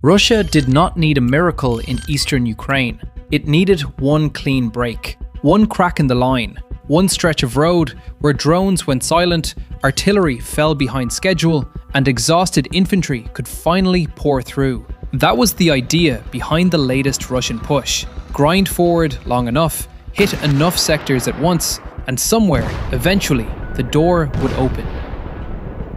Russia did not need a miracle in eastern Ukraine. It needed one clean break, one crack in the line, one stretch of road where drones went silent, artillery fell behind schedule, and exhausted infantry could finally pour through. That was the idea behind the latest Russian push. Grind forward long enough, hit enough sectors at once, and somewhere, eventually, the door would open.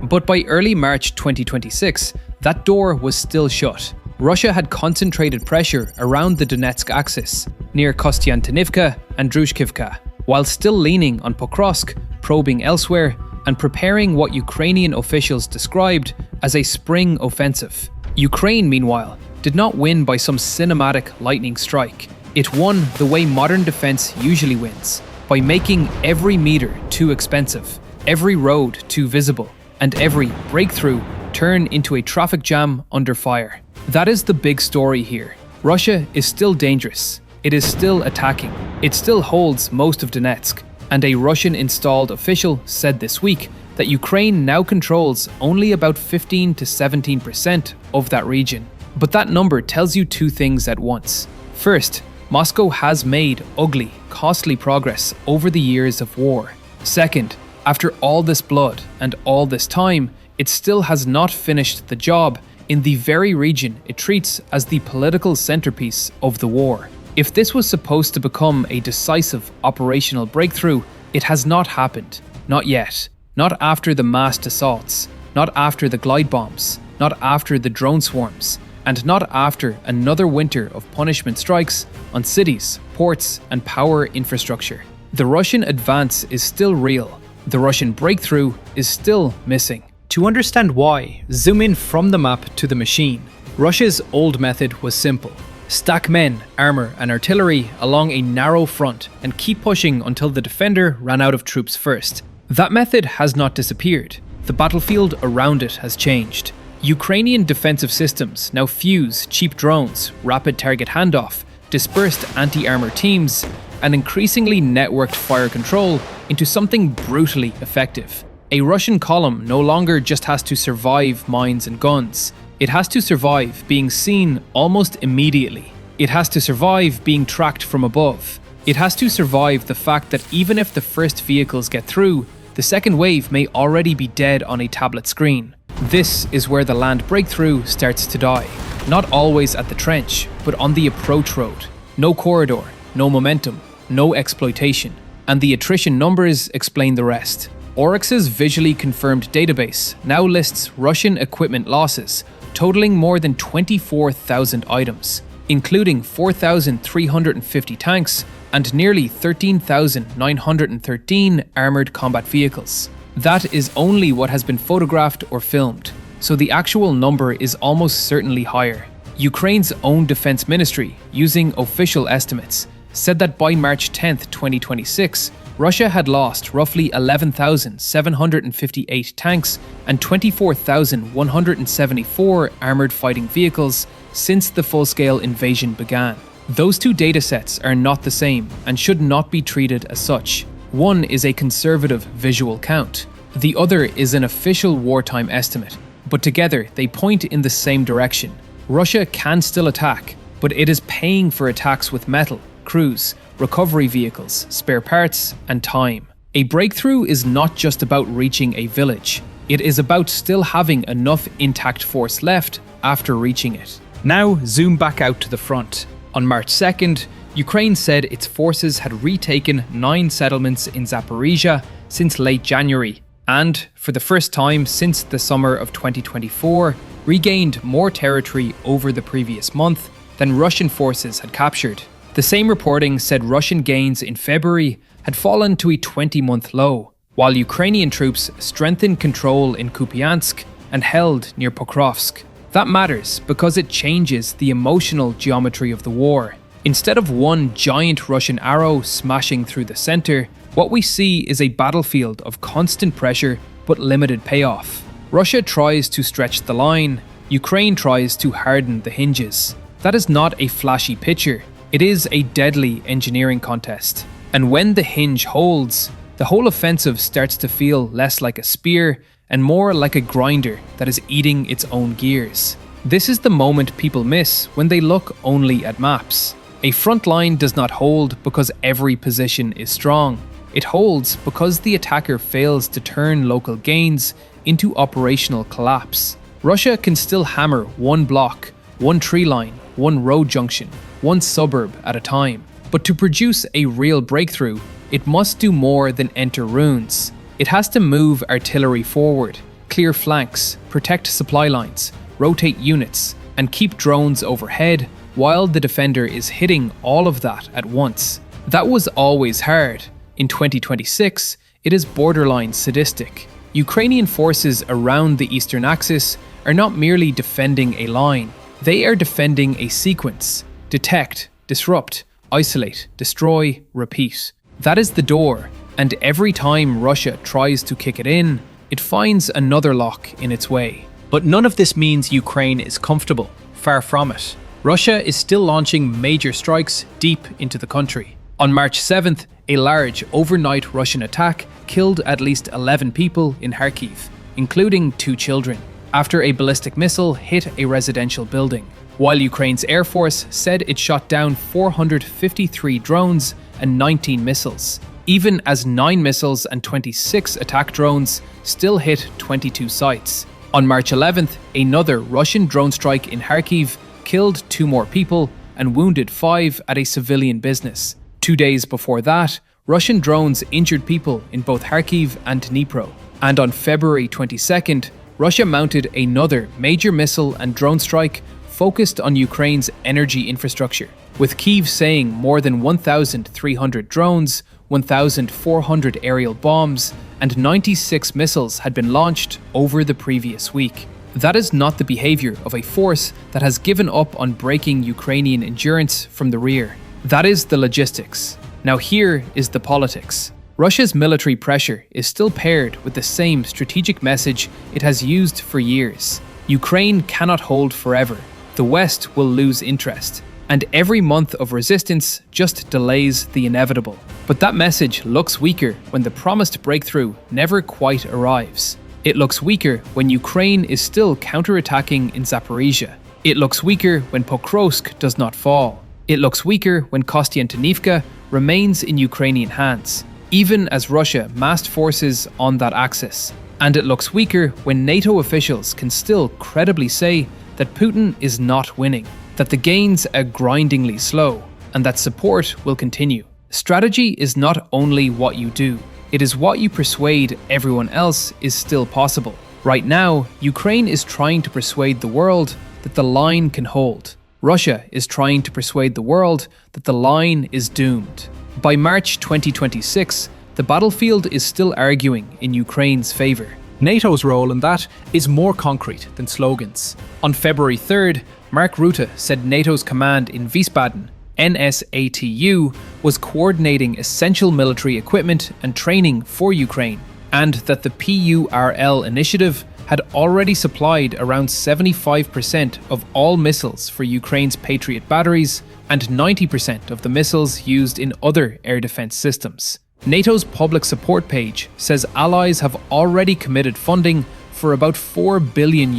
But by early March 2026, that door was still shut. Russia had concentrated pressure around the Donetsk axis, near Kostiantynivka and Druzhkivka, while still leaning on Pokrovsk, probing elsewhere, and preparing what Ukrainian officials described as a spring offensive. Ukraine, meanwhile, did not win by some cinematic lightning strike. It won the way modern defense usually wins, by making every meter too expensive, every road too visible, and every breakthrough turn into a traffic jam under fire. That is the big story here. Russia is still dangerous. It is still attacking. It still holds most of Donetsk. And a Russian-installed official said this week that Ukraine now controls only about 15 to 17% of that region. But that number tells you two things at once. First, Moscow has made ugly, costly progress over the years of war. Second, after all this blood and all this time, it still has not finished the job in the very region it treats as the political centerpiece of the war. If this was supposed to become a decisive operational breakthrough, it has not happened. Not yet. Not after the massed assaults. Not after the glide bombs. Not after the drone swarms. And not after another winter of punishment strikes on cities, ports, and power infrastructure. The Russian advance is still real. The Russian breakthrough is still missing. To understand why, zoom in from the map to the machine. Russia's old method was simple. Stack men, armor, and artillery along a narrow front and keep pushing until the defender ran out of troops first. That method has not disappeared. The battlefield around it has changed. Ukrainian defensive systems now fuse cheap drones, rapid target handoff, dispersed anti-armor teams, and increasingly networked fire control into something brutally effective. A Russian column no longer just has to survive mines and guns. It has to survive being seen almost immediately. It has to survive being tracked from above. It has to survive the fact that even if the first vehicles get through, the second wave may already be dead on a tablet screen. This is where the land breakthrough starts to die. Not always at the trench, but on the approach road. No corridor, no momentum, no exploitation. And the attrition numbers explain the rest. Oryx's visually confirmed database now lists Russian equipment losses, totaling more than 24,000 items, including 4,350 tanks and nearly 13,913 armoured combat vehicles. That is only what has been photographed or filmed, so the actual number is almost certainly higher. Ukraine's own defense ministry, using official estimates, said that by March 10, 2026, Russia had lost roughly 11,758 tanks and 24,174 armoured fighting vehicles since the full-scale invasion began. Those two datasets are not the same and should not be treated as such. One is a conservative visual count. The other is an official wartime estimate, but together they point in the same direction. Russia can still attack, but it is paying for attacks with metal, crews, recovery vehicles, spare parts, and time. A breakthrough is not just about reaching a village. It is about still having enough intact force left after reaching it. Now zoom back out to the front. On March 2nd, Ukraine said its forces had retaken 9 settlements in Zaporizhia since late January, and, for the first time since the summer of 2024, regained more territory over the previous month than Russian forces had captured. The same reporting said Russian gains in February had fallen to a 20-month low, while Ukrainian troops strengthened control in Kupiansk and held near Pokrovsk. That matters because it changes the emotional geometry of the war. Instead of one giant Russian arrow smashing through the center, what we see is a battlefield of constant pressure but limited payoff. Russia tries to stretch the line, Ukraine tries to harden the hinges. That is not a flashy picture. It is a deadly engineering contest. And when the hinge holds, the whole offensive starts to feel less like a spear and more like a grinder that is eating its own gears. This is the moment people miss when they look only at maps. A front line does not hold because every position is strong. It holds because the attacker fails to turn local gains into operational collapse. Russia can still hammer one block, one tree line, one road junction, one suburb at a time. But to produce a real breakthrough, it must do more than enter ruins. It has to move artillery forward, clear flanks, protect supply lines, rotate units, and keep drones overhead while the defender is hitting all of that at once. That was always hard. In 2026, it is borderline sadistic. Ukrainian forces around the eastern axis are not merely defending a line, they are defending a sequence. Detect, disrupt, isolate, destroy, repeat. That is the door, and every time Russia tries to kick it in, it finds another lock in its way. But none of this means Ukraine is comfortable. Far from it. Russia is still launching major strikes deep into the country. On March 7th, a large overnight Russian attack killed at least 11 people in Kharkiv, including 2 children, after a ballistic missile hit a residential building. While Ukraine's Air Force said it shot down 453 drones and 19 missiles, even as 9 missiles and 26 attack drones still hit 22 sites. On March 11th, another Russian drone strike in Kharkiv killed 2 more people and wounded 5 at a civilian business. 2 days before that, Russian drones injured people in both Kharkiv and Dnipro. And on February 22nd, Russia mounted another major missile and drone strike focused on Ukraine's energy infrastructure, with Kyiv saying more than 1,300 drones, 1,400 aerial bombs, and 96 missiles had been launched over the previous week. That is not the behavior of a force that has given up on breaking Ukrainian endurance from the rear. That is the logistics. Now here is the politics. Russia's military pressure is still paired with the same strategic message it has used for years. Ukraine cannot hold forever. The West will lose interest. And every month of resistance just delays the inevitable. But that message looks weaker when the promised breakthrough never quite arrives. It looks weaker when Ukraine is still counterattacking in Zaporizhia. It looks weaker when Pokrovsk does not fall. It looks weaker when Kostiantynivka remains in Ukrainian hands, even as Russia massed forces on that axis. And it looks weaker when NATO officials can still credibly say that Putin is not winning, that the gains are grindingly slow, and that support will continue. Strategy is not only what you do, it is what you persuade everyone else is still possible. Right now, Ukraine is trying to persuade the world that the line can hold. Russia is trying to persuade the world that the line is doomed. By March 2026, the battlefield is still arguing in Ukraine's favor. NATO's role in that is more concrete than slogans. On February 3rd, Mark Rutte said NATO's command in Wiesbaden, NSATU, was coordinating essential military equipment and training for Ukraine, and that the PURL initiative had already supplied around 75% of all missiles for Ukraine's Patriot batteries and 90% of the missiles used in other air defense systems. NATO's public support page says allies have already committed funding for about $4 billion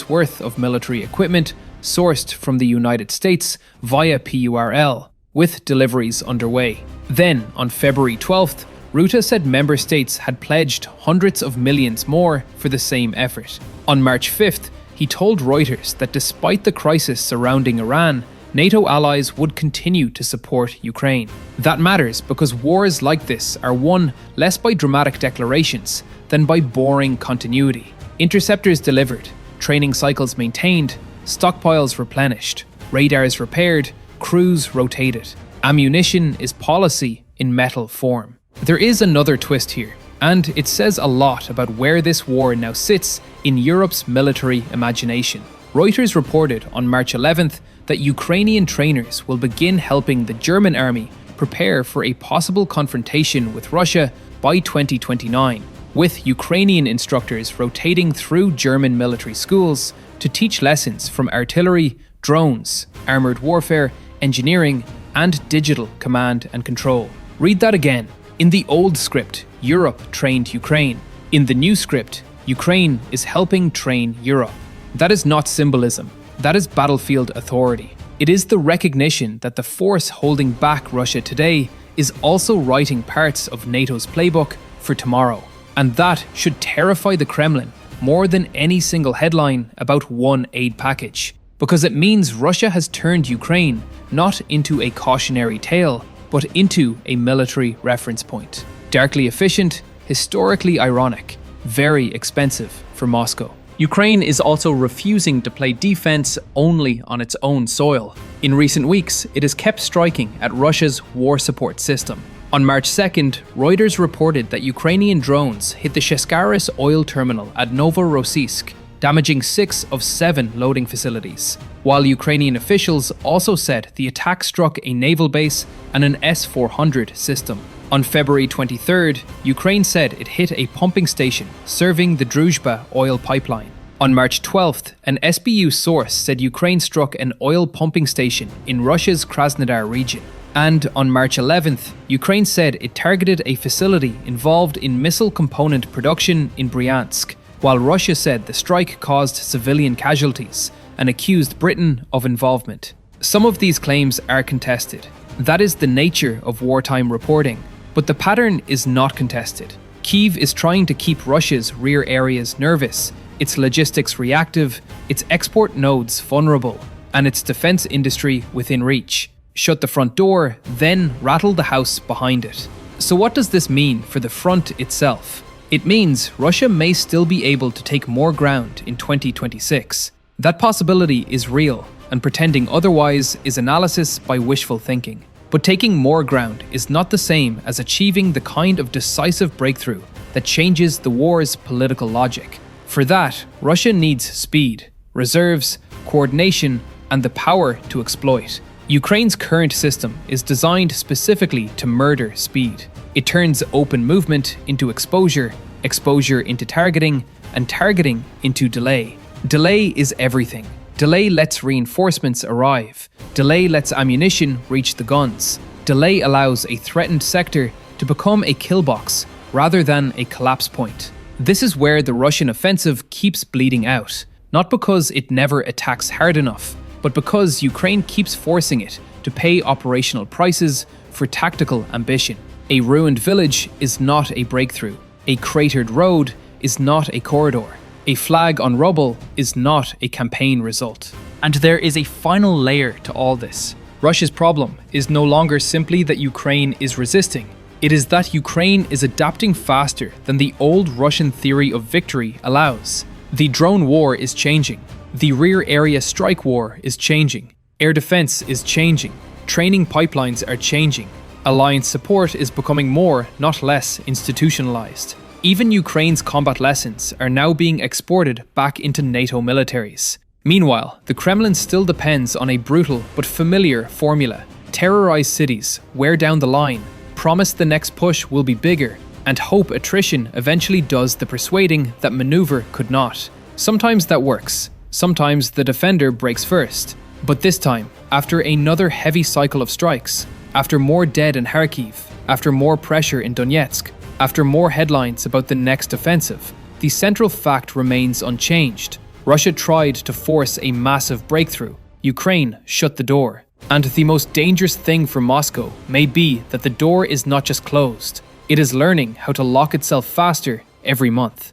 worth of military equipment sourced from the United States via PURL, with deliveries underway. Then, on February 12th, Rutte said member states had pledged hundreds of millions more for the same effort. On March 5th, he told Reuters that despite the crisis surrounding Iran, NATO allies would continue to support Ukraine. That matters because wars like this are won less by dramatic declarations than by boring continuity. Interceptors delivered, training cycles maintained, stockpiles replenished, radars repaired, crews rotated. Ammunition is policy in metal form. There is another twist here, and it says a lot about where this war now sits in Europe's military imagination. Reuters reported on March 11th that Ukrainian trainers will begin helping the German army prepare for a possible confrontation with Russia by 2029, with Ukrainian instructors rotating through German military schools to teach lessons from artillery, drones, armoured warfare, engineering, and digital command and control. Read that again. In the old script, Europe trained Ukraine. In the new script, Ukraine is helping train Europe. That is not symbolism. That is battlefield authority. It is the recognition that the force holding back Russia today is also writing parts of NATO's playbook for tomorrow. And that should terrify the Kremlin more than any single headline about one aid package, because it means Russia has turned Ukraine not into a cautionary tale, but into a military reference point. Darkly efficient, historically ironic, very expensive for Moscow. Ukraine is also refusing to play defense only on its own soil. In recent weeks, it has kept striking at Russia's war support system. On March 2nd, Reuters reported that Ukrainian drones hit the Sheskaris oil terminal at Novorossiysk, damaging 6 of 7 loading facilities, while Ukrainian officials also said the attack struck a naval base and an S-400 system. On February 23rd, Ukraine said it hit a pumping station serving the Druzhba oil pipeline. On March 12th, an SBU source said Ukraine struck an oil pumping station in Russia's Krasnodar region. And on March 11th, Ukraine said it targeted a facility involved in missile component production in Bryansk, while Russia said the strike caused civilian casualties and accused Britain of involvement. Some of these claims are contested. That is the nature of wartime reporting. But the pattern is not contested. Kyiv is trying to keep Russia's rear areas nervous, its logistics reactive, its export nodes vulnerable, and its defense industry within reach. Shut the front door, then rattle the house behind it. So what does this mean for the front itself? It means Russia may still be able to take more ground in 2026. That possibility is real, and pretending otherwise is analysis by wishful thinking. But taking more ground is not the same as achieving the kind of decisive breakthrough that changes the war's political logic. For that, Russia needs speed, reserves, coordination, and the power to exploit. Ukraine's current system is designed specifically to murder speed. It turns open movement into exposure, exposure into targeting, and targeting into delay. Delay is everything. Delay lets reinforcements arrive. Delay lets ammunition reach the guns. Delay allows a threatened sector to become a kill box rather than a collapse point. This is where the Russian offensive keeps bleeding out, not because it never attacks hard enough, but because Ukraine keeps forcing it to pay operational prices for tactical ambition. A ruined village is not a breakthrough. A cratered road is not a corridor. A flag on rubble is not a campaign result. And there is a final layer to all this. Russia's problem is no longer simply that Ukraine is resisting. It is that Ukraine is adapting faster than the old Russian theory of victory allows. The drone war is changing. The rear area strike war is changing. Air defense is changing. Training pipelines are changing. Alliance support is becoming more, not less, institutionalized. Even Ukraine's combat lessons are now being exported back into NATO militaries. Meanwhile, the Kremlin still depends on a brutal but familiar formula. Terrorize cities, wear down the line, promise the next push will be bigger, and hope attrition eventually does the persuading that maneuver could not. Sometimes that works. Sometimes the defender breaks first. But this time, after another heavy cycle of strikes, after more dead in Kharkiv, after more pressure in Donetsk, after more headlines about the next offensive, the central fact remains unchanged. Russia tried to force a massive breakthrough. Ukraine shut the door. And the most dangerous thing for Moscow may be that the door is not just closed, it is learning how to lock itself faster every month.